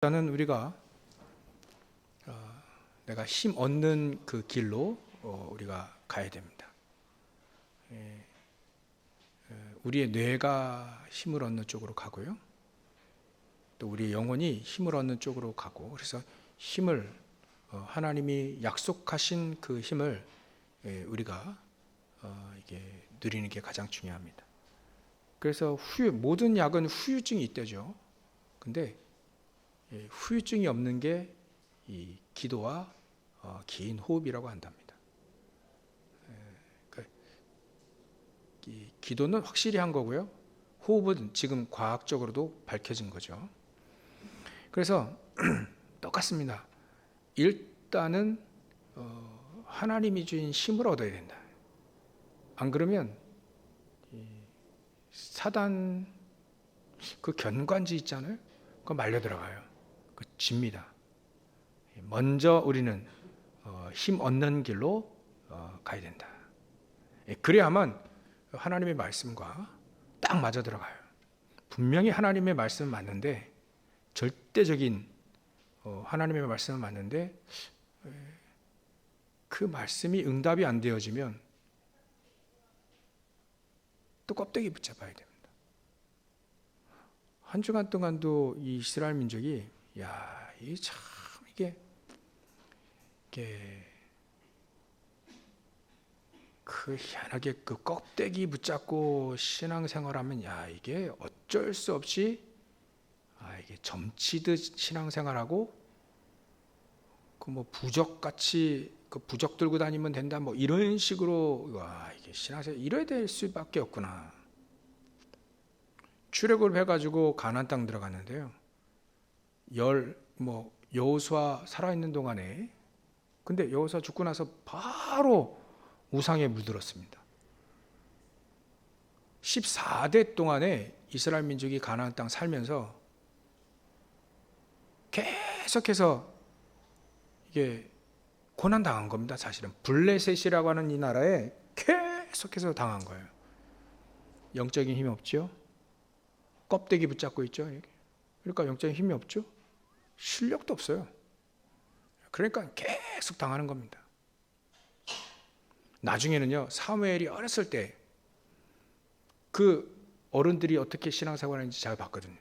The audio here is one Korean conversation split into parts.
일단은 우리가 내가 힘 얻는 그 길로 우리가 가야 됩니다. 우리의 뇌가 힘을 얻는 쪽으로 가고요. 또 우리의 영혼이 힘을 얻는 쪽으로 가고, 그래서 힘을 하나님이 약속하신 그 힘을 우리가 이게 누리는 게 가장 중요합니다. 그래서 모든 약은 후유증이 있대죠. 근데 후유증이 없는 게 이 기도와 긴 호흡이라고 한답니다. 이 기도는 확실히 한 거고요. 호흡은 지금 과학적으로도 밝혀진 거죠. 그래서 똑같습니다. 일단은 하나님이 주신 힘을 얻어야 된다. 안 그러면 사단 그 견관지 있잖아요. 그거 말려 들어가요. 그 집니다. 먼저 우리는 힘 얻는 길로 가야 된다. 그래야만 하나님의 말씀과 딱 맞아 들어가요. 분명히 하나님의 말씀은 맞는데, 절대적인 하나님의 말씀은 맞는데 그 말씀이 응답이 안 되어지면 또 껍데기 붙잡아야 됩니다. 한 주간 동안도 이 이스라엘 민족이 이게 그 희한하게 그 껍데기 붙잡고 신앙생활하면 이게 어쩔 수 없이 이게 점치듯 신앙생활하고 그 뭐 부적같이 그 부적 들고 다니면 된다 뭐 이런 식으로 이게 신앙생활 이래야 될 수밖에 없구나. 출애굽을 해가지고 가나안 땅 들어갔는데요. 여호수아 살아있는 동안에, 근데 여호수아 죽고 나서 바로 우상에 물들었습니다. 14대 동안에 이스라엘 민족이 가나안 땅 살면서 계속해서 이게 고난 당한 겁니다. 사실은 블레셋이라고 하는 이 나라에 계속해서 당한 거예요. 영적인 힘이 없죠. 껍데기 붙잡고 있죠. 그러니까 영적인 힘이 없죠. 실력도 없어요. 그러니까 계속 당하는 겁니다. 나중에는요, 사무엘이 어렸을 때 그 어른들이 어떻게 신앙생활하는지 잘 봤거든요.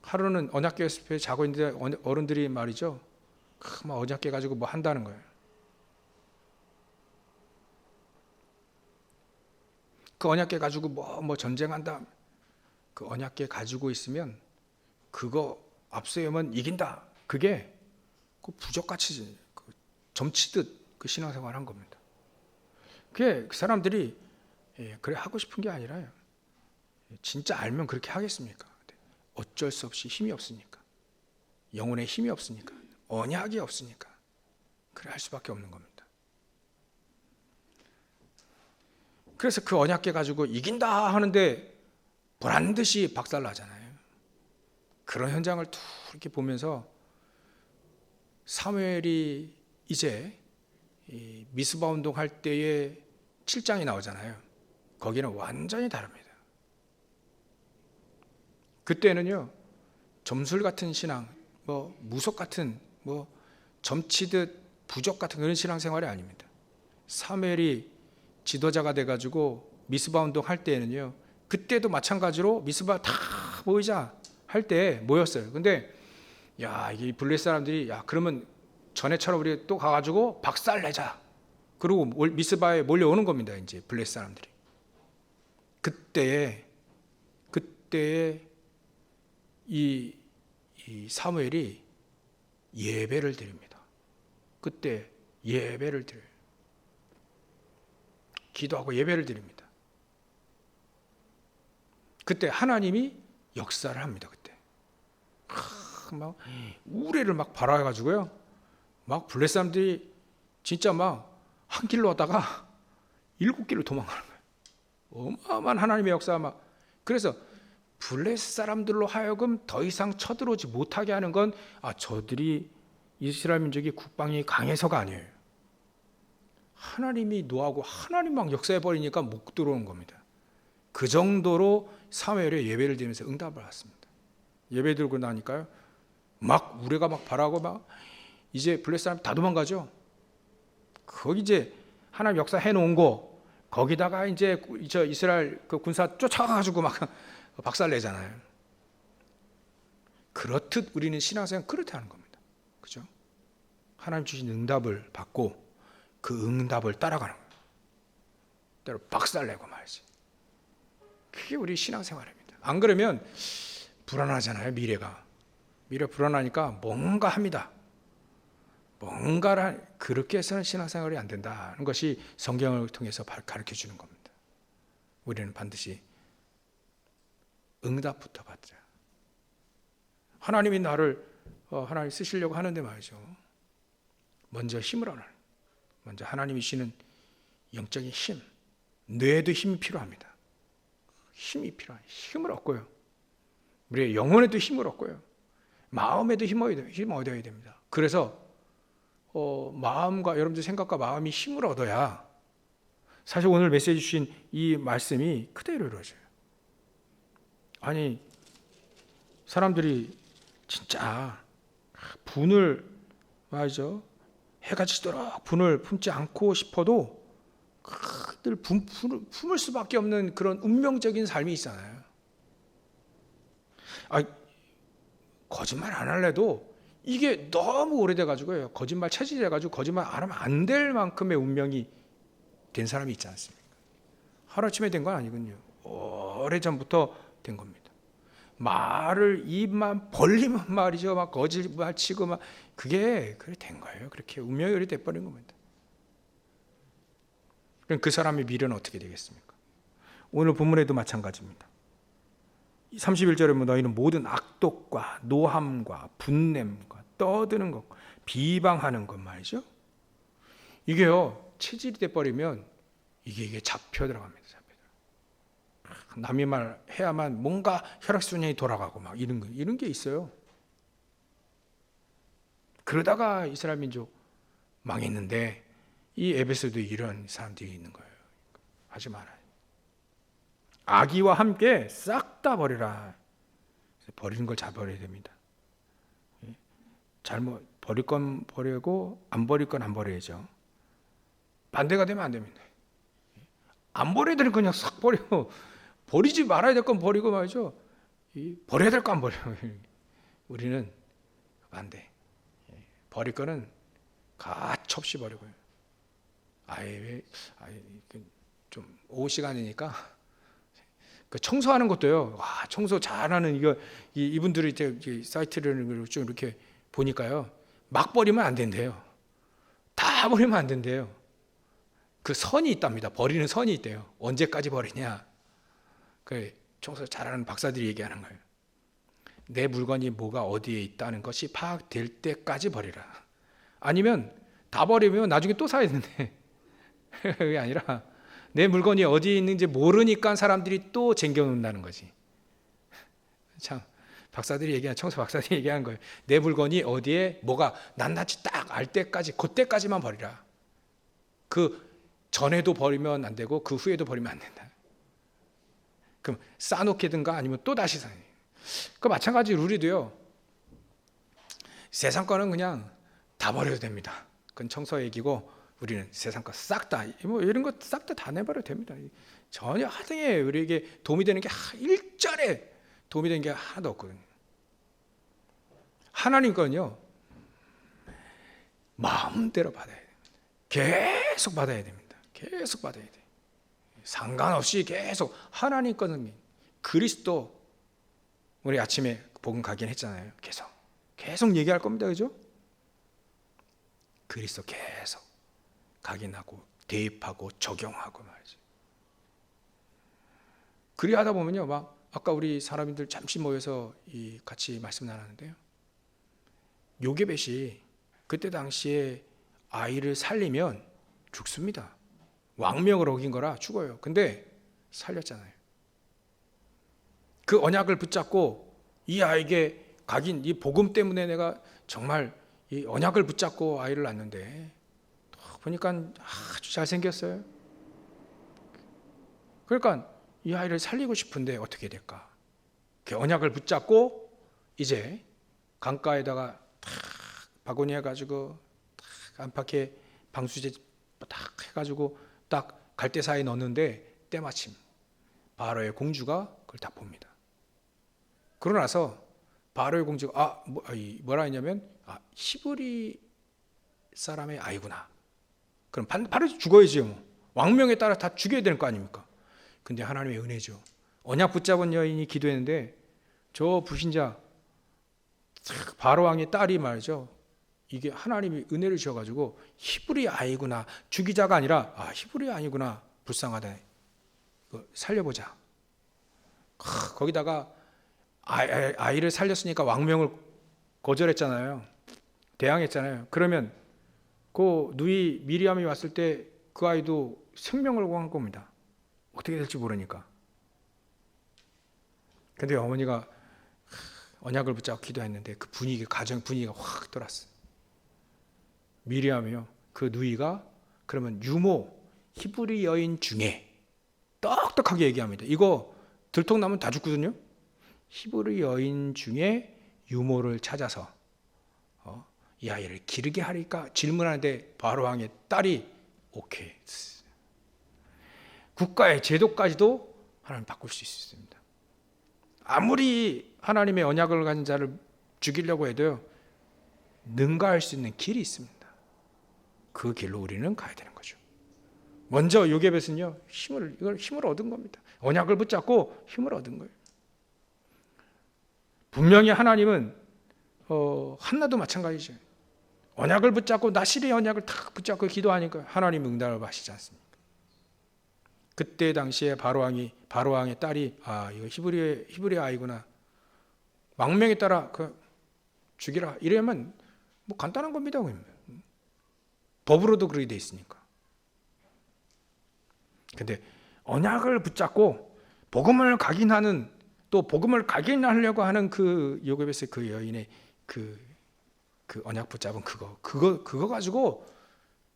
하루는 언약궤 숲에 자고 있는데 어른들이 말이죠, 막 언약궤 가지고 뭐 한다는 거예요. 그 언약궤 가지고 뭐 전쟁한다. 그 언약궤 가지고 있으면 그거 앞서면 이긴다. 그게 그 부적같이 점치듯 그 신앙생활을 한 겁니다. 그게 그 사람들이 그래 하고 싶은 게 아니라요. 진짜 알면 그렇게 하겠습니까? 어쩔 수 없이 힘이 없으니까, 영혼의 힘이 없으니까, 언약이 없으니까 그래 할 수밖에 없는 겁니다. 그래서 그 언약궤 가지고 이긴다 하는데 보란 듯이 박살나잖아요. 그런 현장을 툭 이렇게 보면서 사무엘이 이제 미스바 운동할 때의 7장이 나오잖아요. 거기는 완전히 다릅니다. 그때는요, 점술 같은 신앙, 무속 같은 점치듯 부적 같은 그런 신앙생활이 아닙니다. 사무엘이 지도자가 돼가지고 미스바 운동할 때에는요, 그때도 마찬가지로 미스바 다 모이자 할 때 모였어요. 근데 이 블레셋 사람들이 그러면 전에처럼 우리 또 가가지고 박살 내자. 그리고 미스바에 몰려오는 겁니다. 이제 블레셋 사람들이. 그때에 이 사무엘이 예배를 드립니다. 그때 예배를 드려요. 기도하고 예배를 드립니다. 그때 하나님이 역사를 합니다. 그때 막 우레를 막 발화해가지고요, 막 블레셋 사람들이 진짜 막 한 길로 왔다가 7길로 도망가는 거예요. 어마어마한 하나님의 역사. 그래서 블레셋 사람들로 하여금 더 이상 쳐들어오지 못하게 하는 건 저들이 이스라엘 민족이 국방이 강해서가 아니에요. 하나님이 노하고 하나님 막 역사해버리니까 못 들어오는 겁니다. 그 정도로 사무엘의 예배를 드리면서 응답을 받습니다. 예배 드리고 나니까요. 막 우레가 막 발하고 막 이제 블레셋 사람 다 도망가죠. 거기 이제 하나님 역사 해놓은 거 거기다가 이제 저 이스라엘 그 군사 쫓아가가지고 막 박살 내잖아요. 그렇듯 우리는 신앙생활 그렇게 하는 겁니다. 그죠? 하나님 주신 응답을 받고 그 응답을 따라가는 거예요. 때로 박살 내고 말이지. 그게 우리 신앙생활입니다. 안 그러면 불안하잖아요. 미래가. 미래 불안하니까 뭔가 합니다. 뭔가를 그렇게 해서는 신앙생활이 안 된다는 것이 성경을 통해서 가르쳐 주는 겁니다. 우리는 반드시 응답부터 받자. 하나님이 나를 하나님 쓰시려고 하는데 말이죠. 먼저 힘을 얻는, 먼저 하나님이 주시는 영적인 힘, 뇌에도 힘이 필요합니다. 힘이 필요한 힘을 얻고요. 우리의 영혼에도 힘을 얻고요. 마음에도 힘을 얻어야 됩니다. 그래서 마음과 여러분들 생각과 마음이 힘을 얻어야 사실 오늘 메시지 주신 이 말씀이 그대로 이루어져요. 아니 사람들이 진짜 분을 말이죠. 해가 지도록 분을 품지 않고 싶어도 늘 품을 수밖에 없는 그런 운명적인 삶이 있잖아요. 거짓말 안 할래도 이게 너무 오래돼가지고요. 거짓말 체질해가지고 거짓말 안 하면 안 될 만큼의 운명이 된 사람이 있지 않습니까? 하루아침에 된 건 아니군요. 오래전부터 된 겁니다. 말을 입만 벌리면 말이죠. 막 거짓말 치고 막 그게 된 거예요. 그렇게 운명이 돼버린 겁니다. 그럼 그 사람의 미래는 어떻게 되겠습니까? 오늘 본문에도 마찬가지입니다. 31절에 보면 너희는 모든 악독과 노함과 분냄과 떠드는 것, 비방하는 것 말이죠. 이게요 체질이 돼버리면 이게 잡혀 들어갑니다. 남의 말 해야만 뭔가 혈액순환이 돌아가고 막 이런 게 있어요. 그러다가 이스라엘 민족 망했는데 이 에베소도 이런 사람들이 있는 거예요. 하지 말아요. 악의와 함께 싹 다 버리라. 버리는 걸 잘 버려야 됩니다. 잘못 버릴 건 버리고 안 버릴 건 안 버려야죠. 반대가 되면 안 됩니다. 안 버려야 될 건 그냥 싹 버리고 버리지 말아야 될 건 버리고 말이죠. 버려야 될 거 안 버려. 우리는 반대. 버릴 거는 가차없이 버리고요. 좀 오후 시간이니까 그 청소하는 것도요. 와, 청소 잘하는 이분들이 이제 사이트를 좀 이렇게 보니까요. 막 버리면 안 된대요. 다 버리면 안 된대요. 그 선이 있답니다. 버리는 선이 있대요. 언제까지 버리냐? 그 청소 잘하는 박사들이 얘기하는 거예요. 내 물건이 뭐가 어디에 있다는 것이 파악될 때까지 버리라. 아니면 다 버리면 나중에 또 사야 되는데 그게 아니라 내 물건이 어디에 있는지 모르니까 사람들이 또 쟁겨놓는다는 거지. 참 박사들이 얘기한 청소 박사들이 얘기한 거예요. 내 물건이 어디에 뭐가 낱낱이 딱 알 때까지 그때까지만 버리라. 그 전에도 버리면 안 되고 그 후에도 버리면 안 된다. 그럼 쌓아놓게든가 아니면 또 다시 사야 돼요. 그 마찬가지로 우리도요. 세상 거는 그냥 다 버려도 됩니다. 그건 청소 얘기고 우리는 세상 거 싹 다 이런 거 싹 다 내버려도 됩니다. 전혀 하등에 우리에게 도움이 되는 게 일절에 도움이 되는 게 하나도 없거든요. 하나님 건요. 마음대로 받아야 됩니다. 계속 받아야 됩니다. 계속 받아야 돼요. 상관없이 계속 하나님 거는 그리스도 우리 아침에 복음 가긴 했잖아요. 계속 얘기할 겁니다. 그죠? 그리스도 계속 각인하고 대입하고 적용하고 말이죠. 그리 하다 보면요, 막 아까 우리 사람들 잠시 모여서 같이 말씀 나눴는데요. 요게벳이 그때 당시에 아이를 살리면 죽습니다. 왕명을 어긴 거라 죽어요. 근데 살렸잖아요. 그 언약을 붙잡고 이 아이에게 각인 이 복음 때문에 내가 정말 이 언약을 붙잡고 아이를 낳는데 보니까 아주 잘생겼어요. 그러니까 이 아이를 살리고 싶은데 어떻게 될까? 그 언약을 붙잡고 이제 강가에다가 탁 바구니 해가지고 탁 안팎에 방수제 딱 해가지고 딱 갈대사에 넣었는데 때마침 바로의 공주가 그걸 다 봅니다. 그러고 나서 바로의 공주가 뭐라 했냐면 히브리 사람의 아이구나. 그럼 바로 죽어야지요. 뭐. 왕명에 따라 다 죽여야 되는 거 아닙니까? 근데 하나님의 은혜죠. 언약 붙잡은 여인이 기도했는데 저 불신자 바로 왕의 딸이 말이죠. 이게 하나님이 은혜를 주셔가지고 히브리 아이구나. 죽이자가 아니라 히브리 아이구나. 불쌍하다. 살려보자. 거기다가 아이를 살렸으니까 왕명을 거절했잖아요. 대항했잖아요. 그러면 그 누이 미리암이 왔을 때 그 아이도 생명을 구한 겁니다. 어떻게 될지 모르니까. 근데 어머니가 언약을 붙잡고 기도했는데 그 가정 분위기가 확 돌았어요. 미리암이요. 그 누이가 그러면 유모 히브리 여인 중에 똑똑하게 얘기합니다. 이거 들통나면 다 죽거든요. 히브리 여인 중에 유모를 찾아서 이 아이를 기르게 하리까 질문하는데 바로 왕의 딸이 오케이. 국가의 제도까지도 하나님 바꿀 수 있습니다. 아무리 하나님의 언약을 가진 자를 죽이려고 해도요, 능가할 수 있는 길이 있습니다. 그 길로 우리는 가야 되는 거죠. 먼저 요게벳은요, 힘을 얻은 겁니다. 언약을 붙잡고 힘을 얻은 거예요. 분명히 하나님은 한나도 마찬가지죠. 언약을 붙잡고 나실의 언약을 탁 붙잡고 기도하니까 하나님 응답을 하시지 않습니까? 그때 당시에 바로 왕의 딸이 이거 히브리 아이구나. 왕명에 따라 죽이라. 이러면 뭐 간단한 겁니다. 법으로도 그렇게 돼 있으니까. 근데 언약을 붙잡고 복음을 각인하는 또 복음을 각인하려고 하는 그 요게벳의 그 여인의 그 언약 붙잡은 그거 가지고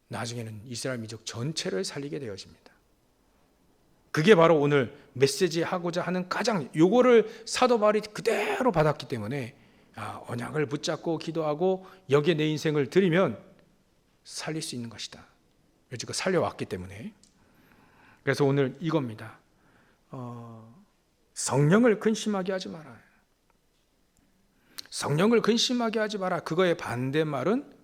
나중에는 이스라엘 민족 전체를 살리게 되어집니다. 그게 바로 오늘 메시지 하고자 하는 가장 요거를 사도 바울이 그대로 받았기 때문에 언약을 붙잡고 기도하고 여기에 내 인생을 드리면 살릴 수 있는 것이다. 여지껏 살려왔기 때문에. 그래서 오늘 이겁니다. 성령을 근심하게 하지 마라. 성령을 근심하게 하지 마라. 그거의 반대말은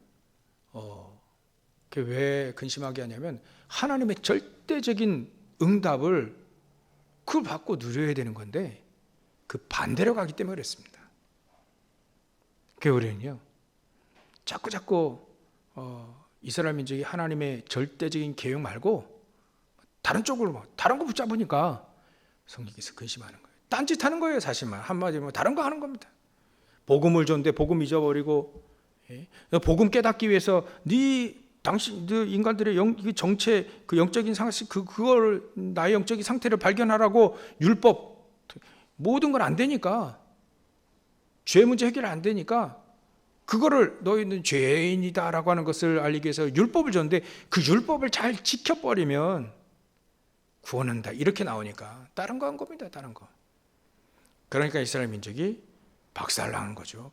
왜 근심하게 하냐면 하나님의 절대적인 응답을 그걸 받고 누려야 되는 건데 그 반대로 가기 때문에 그랬습니다. 우리는요 자꾸 이스라엘 민족이 하나님의 절대적인 계획 말고 다른 쪽으로 다른 거 붙잡으니까 성령께서 근심하는 거예요. 딴짓하는 거예요. 사실만 한마디로 다른 거 하는 겁니다. 복음을 줬는데 복음 잊어버리고 복음 깨닫기 위해서 당신 인간들의 정체 그 영적인 상식 그걸 나의 영적인 상태를 발견하라고 율법 모든 건 안 되니까 죄 문제 해결 안 되니까 그거를 너희는 죄인이다라고 하는 것을 알리기 위해서 율법을 줬는데 그 율법을 잘 지켜버리면 구원한다 이렇게 나오니까 다른 거 한 겁니다. 다른 거. 그러니까 이스라엘 민족이 박살나는 거죠.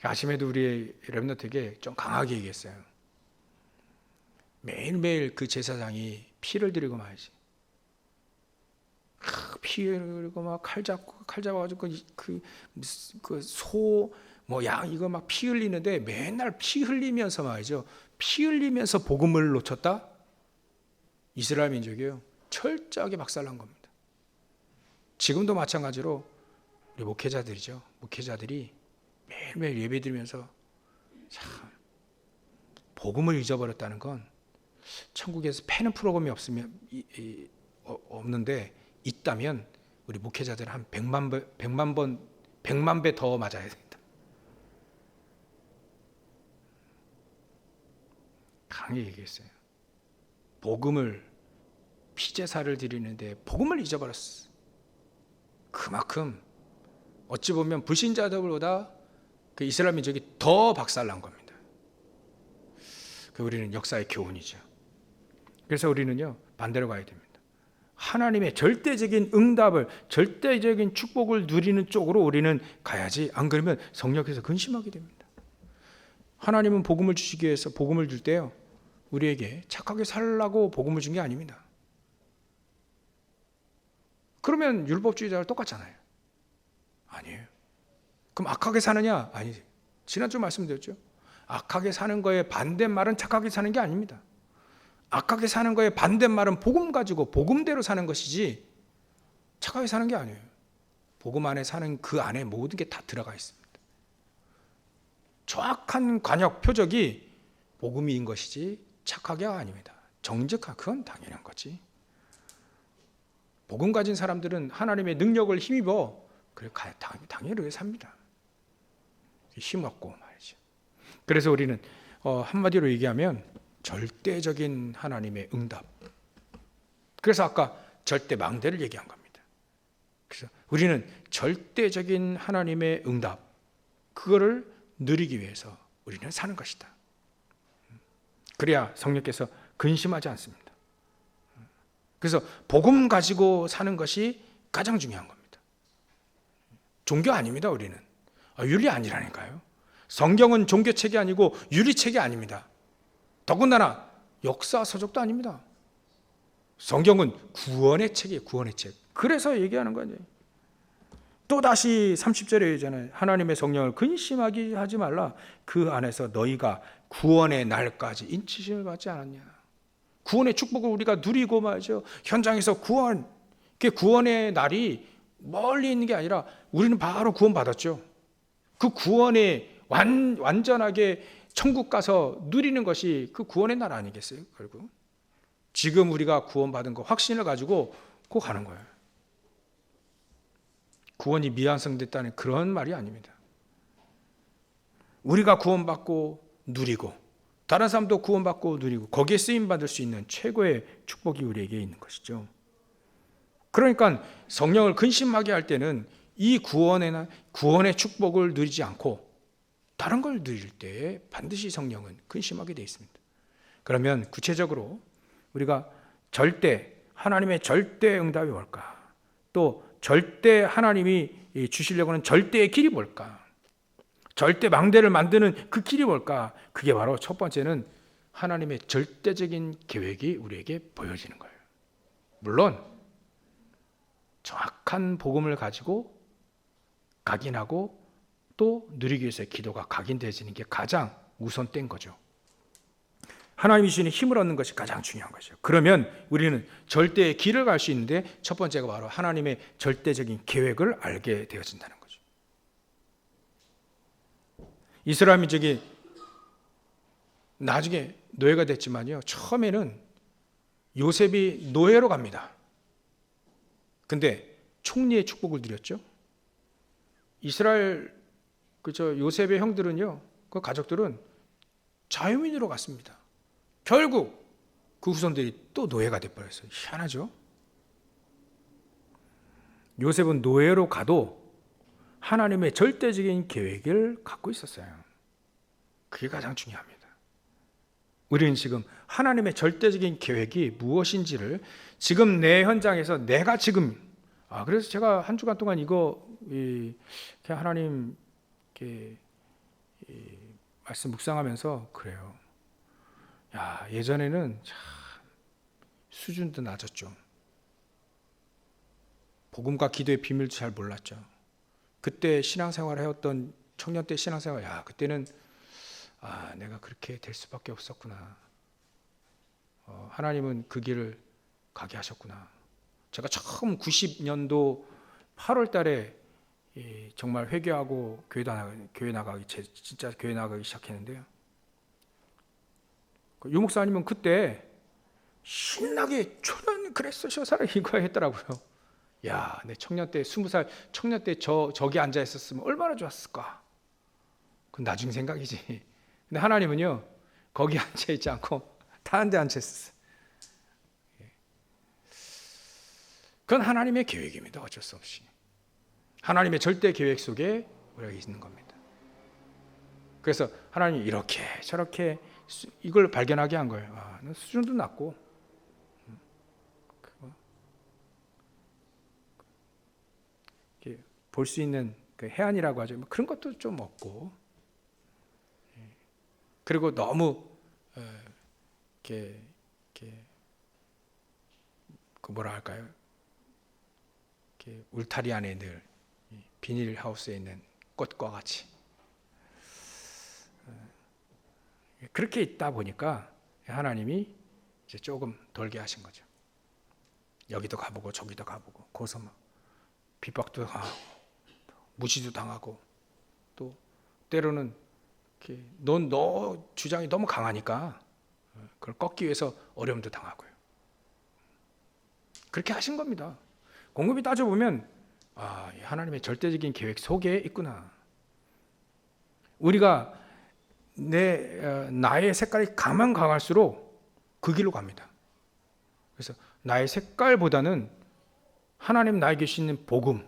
아침에도 우리 렘넌트에게 좀 강하게 얘기했어요. 매일매일 그 제사장이 피를 들이고 말이지. 피 흘리고 막 칼 잡아가지고 그 소 뭐 양 이거 막 피 흘리는데 맨날 피 흘리면서 말이죠. 피 흘리면서 복음을 놓쳤다. 이스라엘 민족이요 철저하게 박살난 겁니다. 지금도 마찬가지로 우리 목회자들이죠. 목회자들이 매일매일 예배드리면서 참 복음을 잊어버렸다는 건 천국에서 패는 프로그램이 없는데 있다면 우리 목회자들 한 100만 배 더 맞아야 된다. 강하게 얘기했어요. 복음을 피제사를 드리는데 복음을 잊어버렸어. 그만큼 어찌 보면 불신자들보다 그 이스라엘 민족이 더 박살난 겁니다. 우리는 역사의 교훈이죠. 그래서 우리는요 반대로 가야 됩니다. 하나님의 절대적인 응답을, 절대적인 축복을 누리는 쪽으로 우리는 가야지. 안 그러면 성령께서 근심하게 됩니다. 하나님은 복음을 주시기 위해서 복음을 줄 때요, 우리에게 착하게 살라고 복음을 준 게 아닙니다. 그러면 율법주의자랑 똑같잖아요. 아니에요. 그럼 악하게 사느냐? 아니지. 지난주 말씀드렸죠. 악하게 사는 거에 반대말은 착하게 사는 게 아닙니다. 악하게 사는 거에 반대말은 복음 가지고 복음대로 사는 것이지 착하게 사는 게 아니에요. 복음 안에 사는 그 안에 모든 게 다 들어가 있습니다. 정확한 관역 표적이 복음인 것이지 착하게가 아닙니다. 정직한, 그건 당연한 거지. 복음 가진 사람들은 하나님의 능력을 힘입어 그래 당연히 삽니다. 힘없고 말이죠. 그래서 우리는 한마디로 얘기하면 절대적인 하나님의 응답. 그래서 아까 절대 망대를 얘기한 겁니다. 그래서 우리는 절대적인 하나님의 응답, 그거를 누리기 위해서 우리는 사는 것이다. 그래야 성령께서 근심하지 않습니다. 그래서 복음 가지고 사는 것이 가장 중요한 겁니다. 종교 아닙니다. 우리는 윤리 아니라니까요. 성경은 종교책이 아니고 윤리책이 아닙니다. 더군다나 역사서적도 아닙니다. 성경은 구원의 책이에요. 구원의 책. 그래서 얘기하는 거예요. 또다시 30절에 얘기하잖아요. 하나님의 성령을 근심하게 하지 말라. 그 안에서 너희가 구원의 날까지 인치심을 받지 않았냐. 구원의 축복을 우리가 누리고 말이죠. 현장에서 구원의 날이 멀리 있는 게 아니라 우리는 바로 구원 받았죠. 그 구원에 완전하게 천국 가서 누리는 것이 그 구원의 날 아니겠어요? 결국 지금 우리가 구원받은 거 확신을 가지고 꼭 가는 거예요. 구원이 미완성됐다는 그런 말이 아닙니다. 우리가 구원받고 누리고 다른 사람도 구원받고 누리고 거기에 쓰임받을 수 있는 최고의 축복이 우리에게 있는 것이죠. 그러니까 성령을 근심하게 할 때는 이 구원의 축복을 누리지 않고 다른 걸 누릴 때 반드시 성령은 근심하게 되어 있습니다. 그러면 구체적으로 우리가 하나님의 절대 응답이 뭘까? 또 절대 하나님이 주시려고 하는 절대의 길이 뭘까? 절대 망대를 만드는 그 길이 뭘까? 그게 바로 첫 번째는 하나님의 절대적인 계획이 우리에게 보여지는 거예요. 물론 정확한 복음을 가지고 각인하고 또 누리기 위해서 기도가 각인되어지는 게 가장 우선된 거죠. 하나님이 주시는 힘을 얻는 것이 가장 중요한 것이죠. 그러면 우리는 절대의 길을 갈 수 있는데 첫 번째가 바로 하나님의 절대적인 계획을 알게 되어진다는 거죠. 이스라엘 민족이 나중에 노예가 됐지만요, 처음에는 요셉이 노예로 갑니다. 근데 총리의 축복을 드렸죠. 이스라엘 요셉의 형들은요, 그 가족들은 자유민으로 갔습니다. 결국 그 후손들이 또 노예가 돼버렸어요. 희한하죠? 요셉은 노예로 가도 하나님의 절대적인 계획을 갖고 있었어요. 그게 가장 중요합니다. 우리는 지금 하나님의 절대적인 계획이 무엇인지를 지금 내 현장에서 내가 지금 그래서 제가 한 주간 동안 그냥 하나님 말씀 묵상하면서 그래요. 예전에는 참 수준도 낮았죠. 복음과 기도의 비밀도 잘 몰랐죠. 그때 신앙생활을 해왔던 청년 때 신앙생활, 그때는 내가 그렇게 될 수밖에 없었구나. 하나님은 그 길을 가게 하셨구나. 제가 처음 90년도 8월 달에 정말 회개하고 교회 나가기 시작했는데요. 유 목사님은 그때 신나게 초년 그레스도 사랑 이거 했더라고요. 내 청년 때 20살 청년 때 저기 앉아 있었으면 얼마나 좋았을까. 그건 나중 생각이지. 근데 하나님은요, 거기 앉아 있지 않고 다른 데 앉아 있었어요. 그건 하나님의 계획입니다. 어쩔 수 없이. 하나님의 절대 계획 속에 우리가 있는 겁니다. 그래서 하나님이 이렇게 저렇게 이걸 발견하게 한 거예요. 수준도 낮고 볼 수 있는 그 해안이라고 하죠. 뭐 그런 것도 좀 없고, 그리고 너무 이렇게 그 뭐라 할까요? 이렇게 울타리 안에 늘 비닐 하우스에 있는 꽃과 같이 그렇게 있다 보니까 하나님이 이제 조금 돌게 하신 거죠. 여기도 가보고 저기도 가보고, 거기서 막 핍박도 당하고 무시도 당하고, 또 때로는 너 주장이 너무 강하니까 그걸 꺾기 위해서 어려움도 당하고요. 그렇게 하신 겁니다. 곰곰이 따져보면 하나님의 절대적인 계획 속에 있구나. 우리가 나의 색깔이 가면 강할수록 그 길로 갑니다. 그래서 나의 색깔보다는 하나님 나에게 주시는 복음,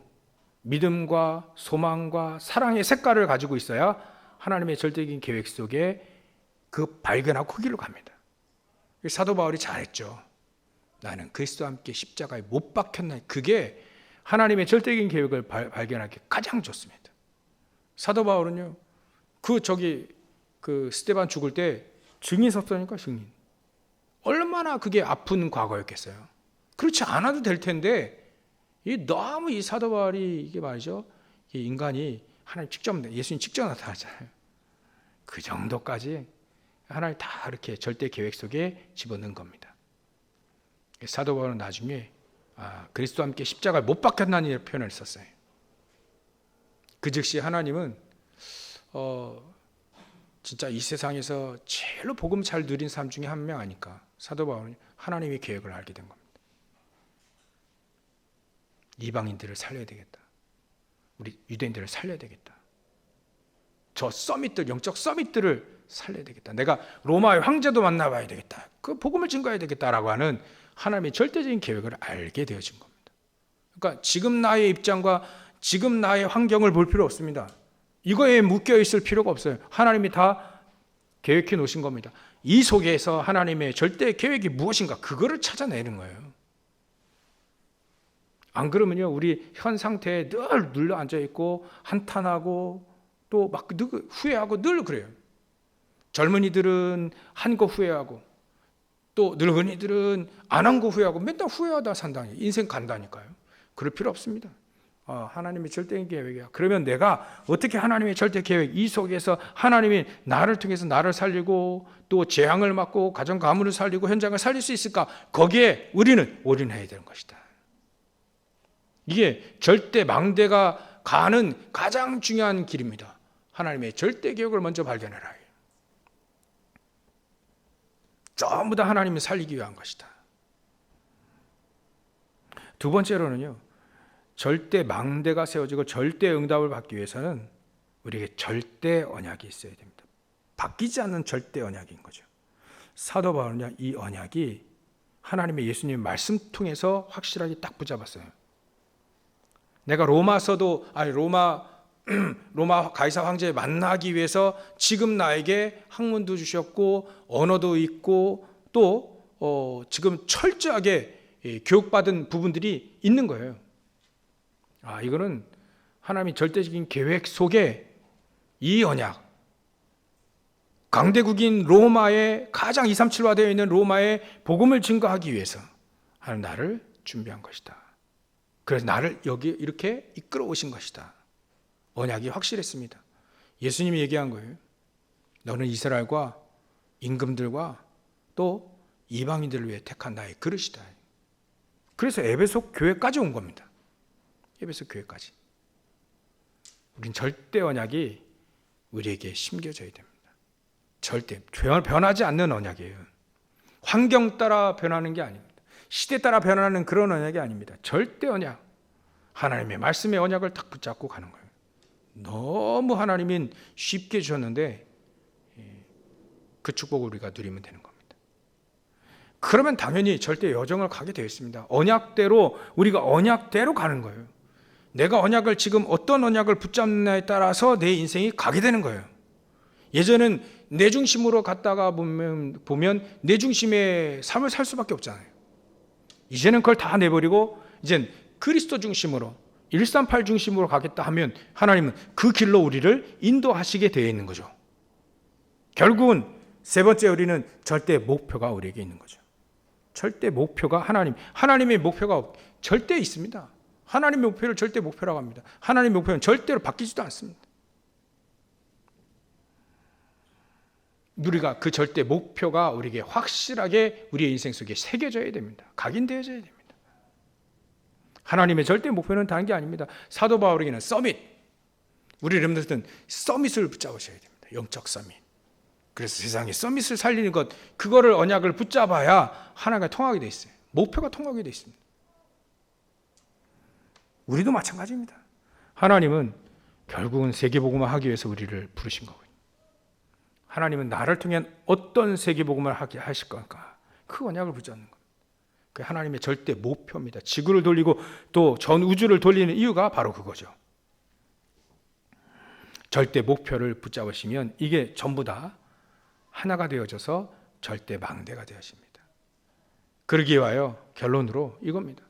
믿음과 소망과 사랑의 색깔을 가지고 있어야 하나님의 절대적인 계획 속에 그 발견하고 그 길로 갑니다. 사도 바울이 잘했죠. 나는 그리스도와 함께 십자가에 못 박혔나. 그게 하나님의 절대적인 계획을 발견하기 가장 좋습니다. 사도 바울은요, 그 스데반 죽을 때 증인 섰다니까. 증인. 얼마나 그게 아픈 과거였겠어요. 그렇지 않아도 될 텐데, 너무 이 사도 바울이 이게 말이죠, 이 인간이 하나님 직접, 예수님 직접 나타나잖아요. 그 정도까지 하나님 다 이렇게 절대 계획 속에 집어넣은 겁니다. 사도 바울은 나중에 그리스도와 함께 십자가에 못 박혔나니 표현을 썼어요. 그 즉시 하나님은 진짜 이 세상에서 제일로 복음 잘 누린 사람 중에 한 명 아니까 사도 바울은 하나님의 계획을 알게 된 겁니다. 이방인들을 살려야 되겠다. 우리 유대인들을 살려야 되겠다. 저 서밋들, 영적 서밋들을 살려야 되겠다. 내가 로마의 황제도 만나봐야 되겠다. 그 복음을 증거해야 되겠다라고 하는 하나님의 절대적인 계획을 알게 되어진 겁니다. 그러니까 지금 나의 입장과 지금 나의 환경을 볼 필요 없습니다. 이거에 묶여 있을 필요가 없어요. 하나님이 다 계획해 놓으신 겁니다. 이 속에서 하나님의 절대 계획이 무엇인가, 그거를 찾아내는 거예요. 안 그러면요, 우리 현 상태에 늘 눌러 앉아 있고 한탄하고 또 막 후회하고 늘 그래요. 젊은이들은 한 거 후회하고, 또 늙은이들은 안 한 거 후회하고, 맨날 후회하다 산다니. 인생 간다니까요. 그럴 필요 없습니다. 하나님의 절대 계획이야. 그러면 내가 어떻게 하나님의 절대 계획, 이 속에서 하나님이 나를 통해서 나를 살리고 또 재앙을 막고 가정 가문을 살리고 현장을 살릴 수 있을까? 거기에 우리는 올인해야 되는 것이다. 이게 절대 망대가 가는 가장 중요한 길입니다. 하나님의 절대 계획을 먼저 발견해라. 전부 다 하나님을 살리기 위한 것이다. 두 번째로는요, 절대 망대가 세워지고 절대 응답을 받기 위해서는 우리에게 절대 언약이 있어야 됩니다. 바뀌지 않는 절대 언약인 거죠. 사도 바울은요, 이 언약이 하나님의 예수님 말씀 통해서 확실하게 딱 붙잡았어요. 내가 로마 가이사 황제 만나기 위해서 지금 나에게 학문도 주셨고 언어도 있고 또 지금 철저하게 교육받은 부분들이 있는 거예요. 이거는 하나님의 절대적인 계획 속에 이 언약, 강대국인 로마의 가장 237화되어 있는 로마의 복음을 증거하기 위해서 하나님 나를 준비한 것이다. 그래서 나를 여기 이렇게 이끌어 오신 것이다. 언약이 확실했습니다. 예수님이 얘기한 거예요. 너는 이스라엘과 임금들과 또 이방인들을 위해 택한 나의 그릇이다. 그래서 에베소 교회까지 온 겁니다. 에베소 교회까지. 우린 절대 언약이 우리에게 심겨져야 됩니다. 절대 변하지 않는 언약이에요. 환경 따라 변하는 게 아닙니다. 시대 따라 변하는 그런 언약이 아닙니다. 절대 언약. 하나님의 말씀의 언약을 딱 붙잡고 가는 거예요. 너무 하나님은 쉽게 주셨는데 그 축복을 우리가 누리면 되는 겁니다. 그러면 당연히 절대 여정을 가게 되어 있습니다. 언약대로, 우리가 언약대로 가는 거예요. 내가 언약을 지금 어떤 언약을 붙잡느냐에 따라서 내 인생이 가게 되는 거예요. 예전엔 내 중심으로 갔다가 보면 내 중심의 삶을 살 수밖에 없잖아요. 이제는 그걸 다 내버리고 이젠 그리스도 중심으로, 138 중심으로 가겠다 하면 하나님은 그 길로 우리를 인도하시게 되어 있는 거죠. 결국은 세 번째 우리는 절대 목표가 우리에게 있는 거죠. 절대 목표가 하나님의 목표가 절대 있습니다. 하나님의 목표를 절대 목표라고 합니다. 하나님의 목표는 절대로 바뀌지도 않습니다. 우리가 그 절대 목표가 우리에게 확실하게 우리의 인생 속에 새겨져야 됩니다. 각인되어져야 됩니다. 하나님의 절대 목표는 다른 게 아닙니다. 사도 바울에게는 서밋, 우리 여러분들은 서밋을 붙잡으셔야 됩니다. 영적 서밋. 그래서 세상에 서밋을 살리는 것, 그거를 언약을 붙잡아야 하나가 통하게 돼 있어요. 목표가 통하게 돼 있습니다. 우리도 마찬가지입니다. 하나님은 결국은 세계복음을 하기 위해서 우리를 부르신 거거든요. 하나님은 나를 통해 어떤 세계복음을 하게 하실 건가? 그 언약을 붙잡는 겁니다. 그 하나님의 절대 목표입니다. 지구를 돌리고 또 전 우주를 돌리는 이유가 바로 그거죠. 절대 목표를 붙잡으시면 이게 전부 다 하나가 되어져서 절대 망대가 되어집니다. 그러기에 와요. 결론으로 이겁니다.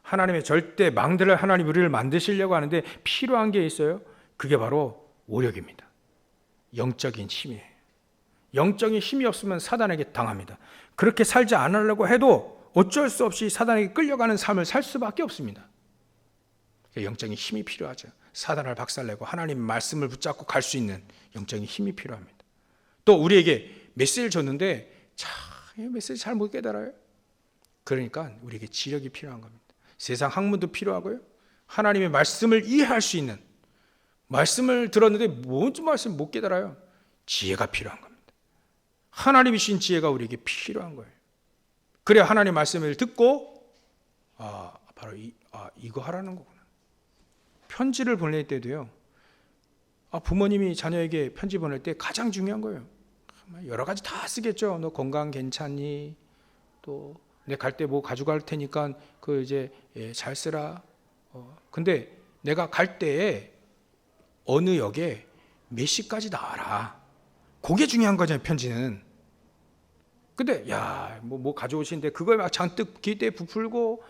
하나님의 절대 망대를 하나님 우리를 만드시려고 하는데 필요한 게 있어요. 그게 바로 오력입니다. 영적인 힘이에요. 영적인 힘이 없으면 사단에게 당합니다. 그렇게 살지 않으려고 해도 어쩔 수 없이 사단에게 끌려가는 삶을 살 수밖에 없습니다. 영적인 힘이 필요하죠. 사단을 박살내고 하나님의 말씀을 붙잡고 갈 수 있는 영적인 힘이 필요합니다. 또 우리에게 메시지를 줬는데 이 메시지 잘 못 깨달아요. 그러니까 우리에게 지력이 필요한 겁니다. 세상 학문도 필요하고요. 하나님의 말씀을 이해할 수 있는, 말씀을 들었는데 뭔지 말씀 못 깨달아요. 지혜가 필요한 겁니다. 하나님이 주신 지혜가 우리에게 필요한 거예요. 그래야 하나님 말씀을 듣고 바로 이거 하라는 거구나. 편지를 보낼 때도요. 부모님이 자녀에게 편지 보낼 때 가장 중요한 거예요. 여러 가지 다 쓰겠죠. 너 건강 괜찮니? 또 내 갈 때 뭐 가져갈 테니까 그 이제 잘 쓰라. 근데 내가 갈 때에 어느 역에 몇 시까지 나와라. 그게 중요한 거잖아요, 편지는. 근데 뭐 가져오시는데 그걸 막 잔뜩 기대에 부풀고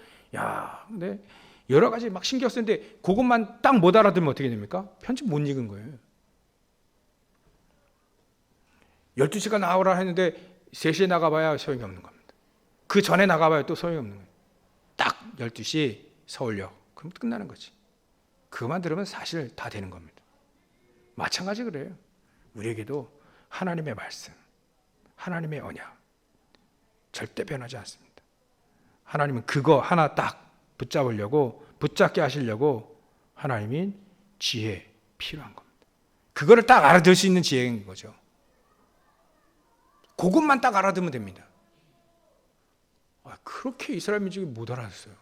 근데 여러 가지 막 신경 쓰는데 그것만 딱 못 알아들으면 어떻게 됩니까? 편지 못 읽은 거예요. 12시가 나오라 했는데 3시에 나가봐야 소용이 없는 겁니다. 그 전에 나가봐야 또 소용이 없는 거예요. 딱 12시 서울역. 그럼 끝나는 거지. 그것만 들으면 사실 다 되는 겁니다. 마찬가지 그래요. 우리에게도 하나님의 말씀, 하나님의 언약 절대 변하지 않습니다. 하나님은 그거 하나 딱 붙잡게 하시려고 하나님이 지혜 필요한 겁니다. 그거를 딱 알아들 수 있는 지혜인 거죠. 그것만 딱 알아두면 됩니다. 그렇게 이스라엘 민족이 못 알아듣어요.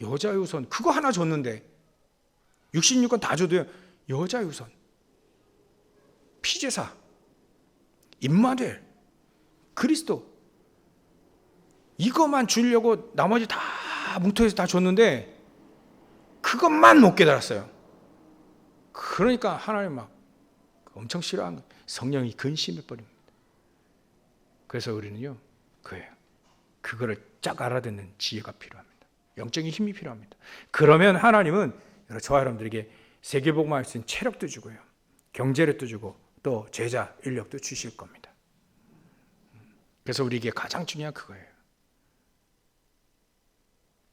여자 유선 그거 하나 줬는데 66건 다 줘도요. 여자 유선, 피제사, 임마누엘, 그리스도 이것만 주려고 나머지 다 뭉텅이서 다 줬는데 그것만 못 깨달았어요. 그러니까 하나님 막 엄청 싫어하는 거예요. 성령이 근심해 버립니다. 그래서 우리는요, 그거를 쫙 알아듣는 지혜가 필요합니다. 영적인 힘이 필요합니다. 그러면 하나님은 저와 여러분들에게 세계복음을 할 수 있는 체력도 주고요, 경제력도 주고 또 제자 인력도 주실 겁니다. 그래서 우리에게 가장 중요한 그거예요.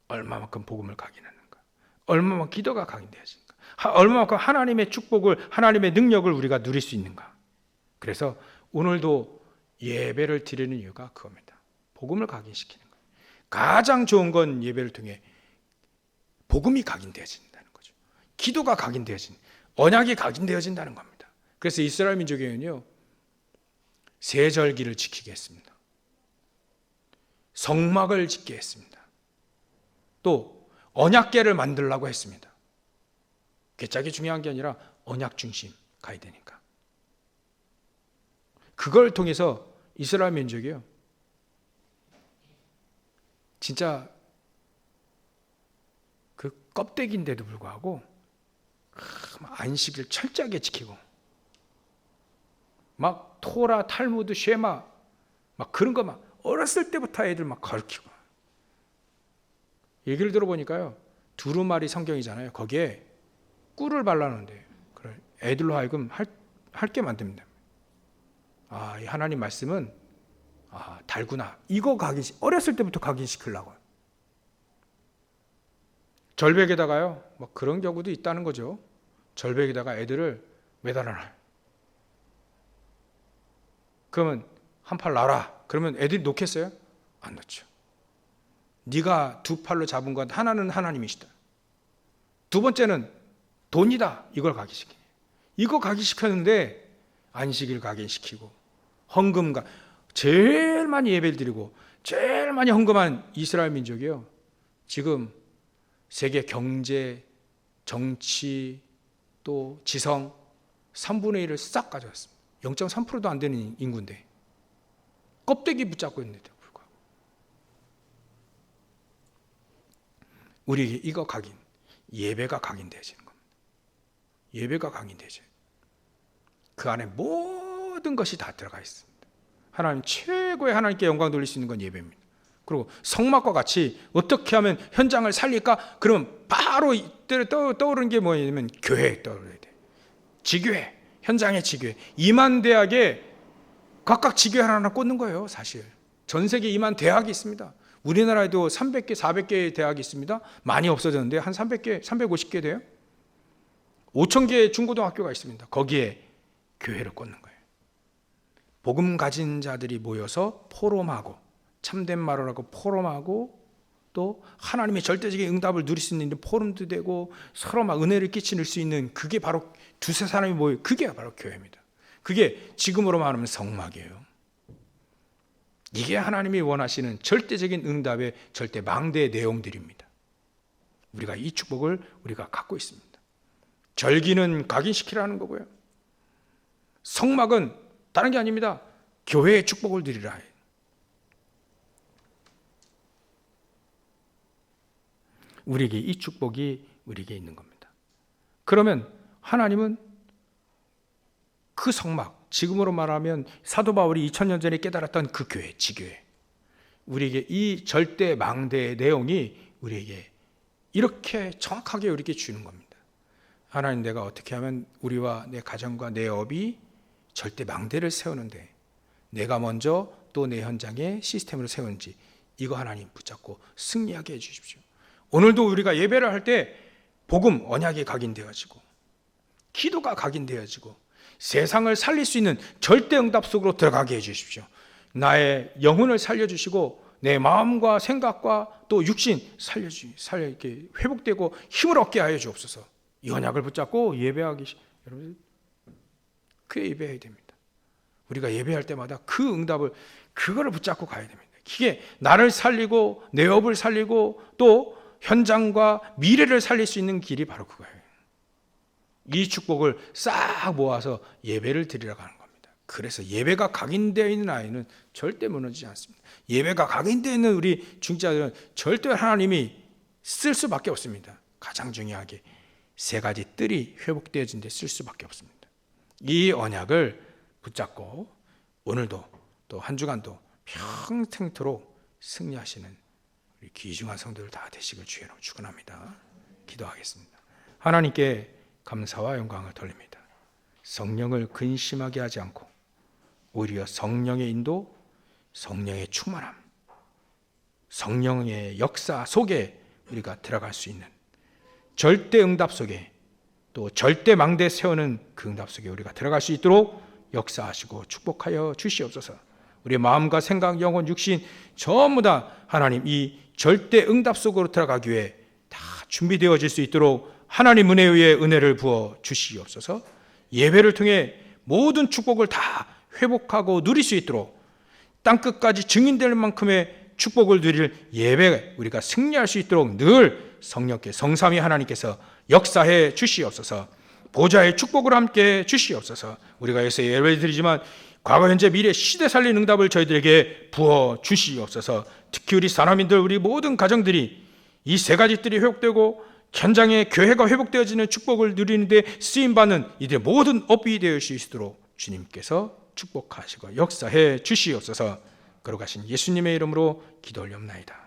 얼마만큼 복음을 각인하는가, 얼마만큼 기도가 각인되어지는가, 얼마만큼 하나님의 축복을, 하나님의 능력을 우리가 누릴 수 있는가. 그래서 오늘도 예배를 드리는 이유가 그겁니다. 복음을 각인시키는 거예요. 가장 좋은 건 예배를 통해 복음이 각인되어진다는 거죠. 기도가 각인되어진, 언약이 각인되어진다는 겁니다. 그래서 이스라엘 민족에는요, 세절기를 지키게 했습니다. 성막을 짓게 했습니다. 또 언약궤를 만들라고 했습니다. 궤짝이 중요한 게 아니라 언약 중심 가야 되니까. 그걸 통해서 이스라엘 민족이요, 진짜 그 껍데기인데도 불구하고 안식일 철저하게 지키고 막 토라, 탈무드, 쉐마 막 그런 거 막 어렸을 때부터 애들 막 가르치고, 얘기를 들어보니까요, 두루마리 성경이잖아요. 거기에 꿀을 발라놓는데 애들로 하여금 할 게 만듭니다. 이 하나님 말씀은 달구나. 이거 어렸을 때부터 각인시키려고. 절벽에다가요, 뭐 그런 경우도 있다는 거죠. 절벽에다가 애들을 매달아놔요. 그러면 한 팔 놔라. 그러면 애들이 놓겠어요? 안 놓죠. 네가 두 팔로 잡은 것 하나는 하나님이시다. 두 번째는 돈이다. 이걸 각인시키네. 이거 각인시켰는데 안식일 각인시키고 헌금가 제일 많이 예배를 드리고 제일 많이 헌금한 이스라엘 민족이요. 지금 세계 경제, 정치, 또 지성 3분의 1을 싹 가져갔습니다. 0.3%도 안 되는 인구인데 껍데기 붙잡고 있는데도 불구하고 우리에게 이거 예배가 각인되어지는 겁니다. 예배가 각인되어져요. 그 안에 모든 것이 다 들어가 있습니다. 하나님 최고의 하나님께 영광 돌릴 수 있는 건 예배입니다. 그리고 성막과 같이 어떻게 하면 현장을 살릴까? 그러면 바로 떠오르는 게 뭐냐면 교회에 떠오르야 돼. 지교회, 현장의 지교회. 2만 대학에 각각 지교회 하나 꽂는 거예요. 사실 전 세계 2만 대학이 있습니다. 우리나라에도 300개, 400개의 대학이 있습니다. 많이 없어졌는데 한 300개, 350개 돼요. 5,000개의 중고등학교가 있습니다. 거기에 교회를 꽂는 거예요. 복음 가진 자들이 모여서 포럼하고 참된 말을 하고 포럼하고 또 하나님의 절대적인 응답을 누릴 수 있는 포럼도 되고 서로 막 은혜를 끼칠 수 있는 그게 바로 두세 사람이 모여 그게 바로 교회입니다. 그게 지금으로 말하면 성막이에요. 이게 하나님이 원하시는 절대적인 응답의 절대 망대의 내용들입니다. 우리가 이 축복을 우리가 갖고 있습니다. 절기는 각인시키라는 거고요. 성막은 다른 게 아닙니다. 교회의 축복을 드리라. 우리에게 이 축복이 우리에게 있는 겁니다. 그러면 하나님은 그 성막, 지금으로 말하면 사도 바울이 2000년 전에 깨달았던 그 교회, 지교회, 우리에게 이 절대 망대의 내용이 우리에게 이렇게 정확하게 우리에게 주는 겁니다. 하나님, 내가 어떻게 하면 우리와 내 가정과 내 업이 절대 망대를 세우는데 내가 먼저 또 내 현장에 시스템을 세우는지 이거 하나님 붙잡고 승리하게 해주십시오. 오늘도 우리가 예배를 할 때 복음, 언약이 각인되어지고 기도가 각인되어지고 세상을 살릴 수 있는 절대 응답 속으로 들어가게 해주십시오. 나의 영혼을 살려주시고 내 마음과 생각과 또 육신 살려 이렇게 회복되고 힘을 얻게 하여 주옵소서. 이 언약을 붙잡고 예배하기, 여러분 그 예배해야 됩니다. 우리가 예배할 때마다 그 응답을 그거를 붙잡고 가야 됩니다. 이게 나를 살리고 내 업을 살리고 또 현장과 미래를 살릴 수 있는 길이 바로 그거예요. 이 축복을 싹 모아서 예배를 드리러 가는 겁니다. 그래서 예배가 각인되어 있는 아이는 절대 무너지지 않습니다. 예배가 각인되어 있는 우리 중직자들은 절대 하나님이 쓸 수밖에 없습니다. 가장 중요하게 세 가지 뜰이 회복되어진 데 쓸 수밖에 없습니다. 이 언약을 붙잡고 오늘도 또 한 주간도 평생토록 승리하시는 우리 귀중한 성도들 다 되시길 주의로 축원합니다. 기도하겠습니다. 하나님께 감사와 영광을 돌립니다. 성령을 근심하게 하지 않고 오히려 성령의 인도, 성령의 충만함, 성령의 역사 속에 우리가 들어갈 수 있는 절대 응답 속에 또 절대 망대 세우는 그 응답 속에 우리가 들어갈 수 있도록 역사하시고 축복하여 주시옵소서. 우리의 마음과 생각, 영혼, 육신 전부 다 하나님 이 절대 응답 속으로 들어가기 위해 다 준비되어질 수 있도록 하나님 은혜에 의해 은혜를 부어 주시옵소서. 예배를 통해 모든 축복을 다 회복하고 누릴 수 있도록 땅끝까지 증인될 만큼의 축복을 누릴 예배 우리가 승리할 수 있도록 늘 성령께 성삼위 하나님께서 역사해 주시옵소서. 보좌의 축복을 함께 주시옵소서. 우리가 여기서 예배를 드리지만 과거 현재 미래 시대 살린 응답을 저희들에게 부어 주시옵소서. 특히 우리 사람인들 우리 모든 가정들이 이 세 가지 뜰이 회복되고 현장에 교회가 회복되어지는 축복을 누리는데 쓰임받는 이들의 모든 업이 되어 수 있도록 주님께서 축복하시고 역사해 주시옵소서. 거룩하신 예수님의 이름으로 기도 올려옵나이다.